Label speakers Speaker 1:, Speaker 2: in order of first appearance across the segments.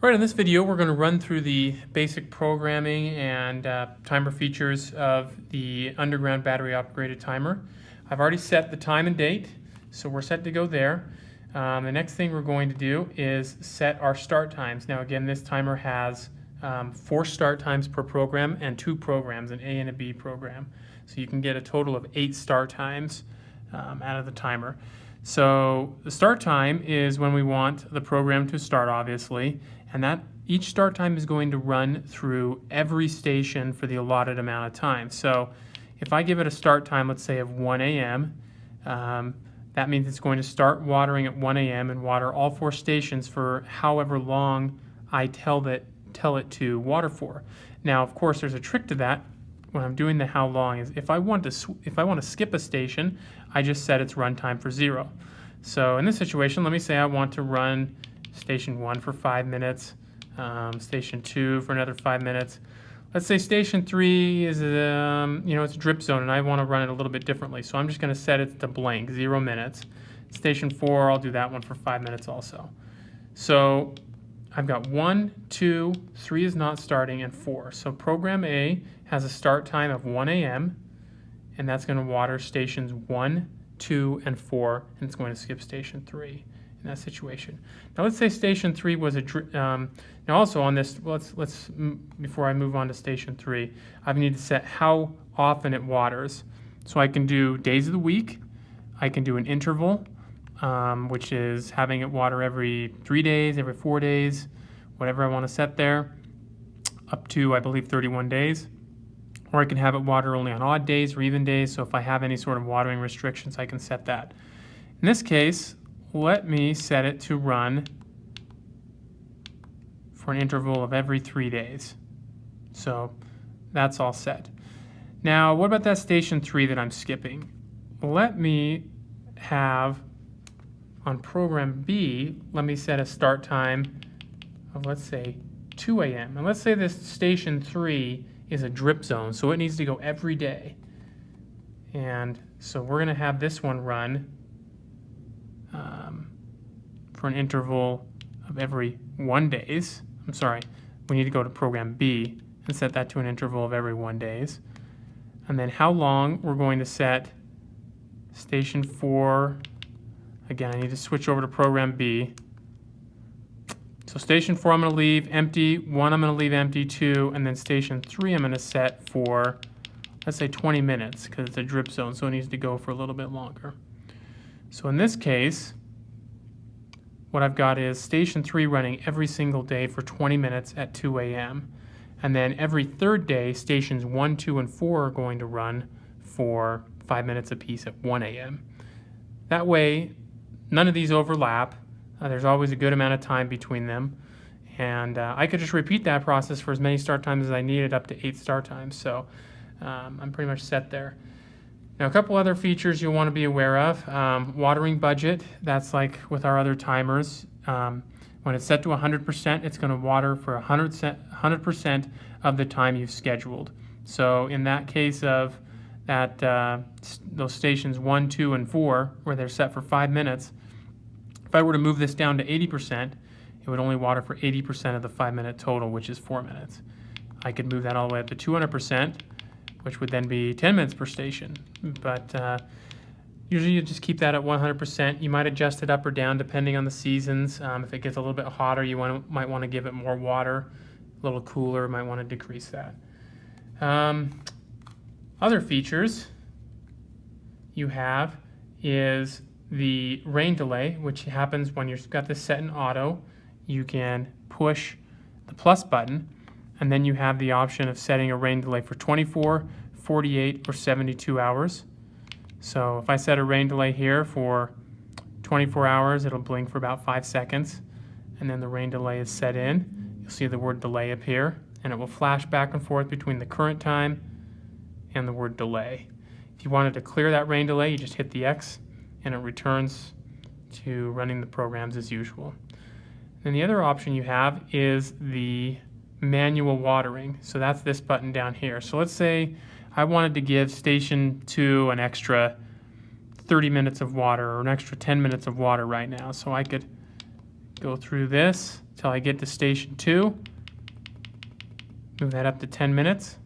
Speaker 1: Right, in this video we're going to run through the basic programming and timer features of the underground battery operated timer. I've already set the time and date, so we're set to go there. The next thing we're going to do is set our start times. Now again, this timer has 4 start times per program and 2 programs, an A and a B program. So you can get a total of 8 start times out of the timer. So the start time is when we want the program to start, obviously, and that each start time is going to run through every station for the allotted amount of time. So if I give it a start time, let's say of 1 a.m., that means it's going to start watering at 1 a.m. and water all 4 stations for however long I tell it to water for. Now, of course, there's a trick to that. When I'm doing the how long is if I want to skip a station, I just set its runtime for 0. So in this situation, let me say I want to run station 1 for 5 minutes, station 2 for another 5 minutes. Let's say station 3 is it's a drip zone and I want to run it a little bit differently. So I'm just going to set it to blank, 0 minutes. Station 4, I'll do that one for 5 minutes also. So I've got 1, 2, 3 is not starting, and 4. So program A has a start time of 1 a.m. and that's going to water stations 1, 2, and 4, and it's going to skip station 3 in that situation. Now let's say station 3 was now also on this, let's before I move on to station 3, I need to set how often it waters. So I can do days of the week, I can do an interval, which is having it water every 3 days, every 4 days, whatever I want to set there, up to, I believe, 31 days. Or I can have it water only on odd days or even days, so if I have any sort of watering restrictions, I can set that. In this case, let me set it to run for an interval of every 3 days. So that's all set. Now, what about that station 3 that I'm skipping? Let me have, on program B, let me set a start time of, let's say, 2 a.m. And let's say this station 3 is a drip zone, so it needs to go every day. And so we're going to have this one run for an interval of every 1 days. I'm sorry, we need to go to program B and set that to an interval of every 1 days. And then how long we're going to set station 4. Again, I need to switch over to program B. So station 4 I'm going to leave empty, 1 I'm going to leave empty, 2, and then station 3 I'm going to set for, let's say, 20 minutes because it's a drip zone, so it needs to go for a little bit longer. So in this case, what I've got is station 3 running every single day for 20 minutes at 2 a.m. And then every third day, stations 1, 2, and 4 are going to run for 5 minutes apiece at 1 a.m. That way, none of these overlap. There's always a good amount of time between them. And I could just repeat that process for as many start times as I needed, up to 8 start times. So I'm pretty much set there. Now, a couple other features you'll want to be aware of. Watering budget, that's like with our other timers. When it's set to 100%, it's going to water for 100% of the time you've scheduled. So in that case of that, those stations 1, 2, and 4, where they're set for 5 minutes, if I were to move this down to 80%, it would only water for 80% of the 5-minute total, which is 4 minutes. I could move that all the way up to 200%, which would then be 10 minutes per station. But usually you just keep that at 100%. You might adjust it up or down depending on the seasons. If it gets a little bit hotter, you might want to give it more water. A little cooler, might want to decrease that. Other features you have is the rain delay, which happens when you've got this set in auto. You can push the plus button, and then you have the option of setting a rain delay for 24, 48, or 72 hours. So if I set a rain delay here for 24 hours, it'll blink for about 5 seconds, and then the rain delay is set in. You'll see the word delay appear, and it will flash back and forth between the current time and the word delay. If you wanted to clear that rain delay, you just hit the X, and it returns to running the programs as usual. Then the other option you have is the manual watering. So that's this button down here. So let's say I wanted to give station 2 an extra 30 minutes of water or an extra 10 minutes of water right now. So I could go through this until I get to station 2. Move that up to 10 minutes.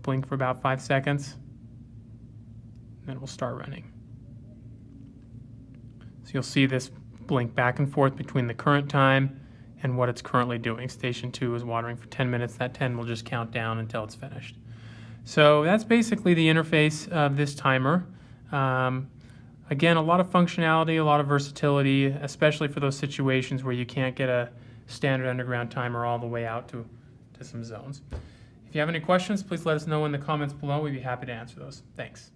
Speaker 1: Blink for about 5 seconds. Then we'll start running. So you'll see this blink back and forth between the current time and what it's currently doing. Station 2 is watering for 10 minutes. That 10 will just count down until it's finished. So that's basically the interface of this timer. Again, a lot of functionality, a lot of versatility, especially for those situations where you can't get a standard underground timer all the way out to some zones. If you have any questions, please let us know in the comments below. We'd be happy to answer those. Thanks.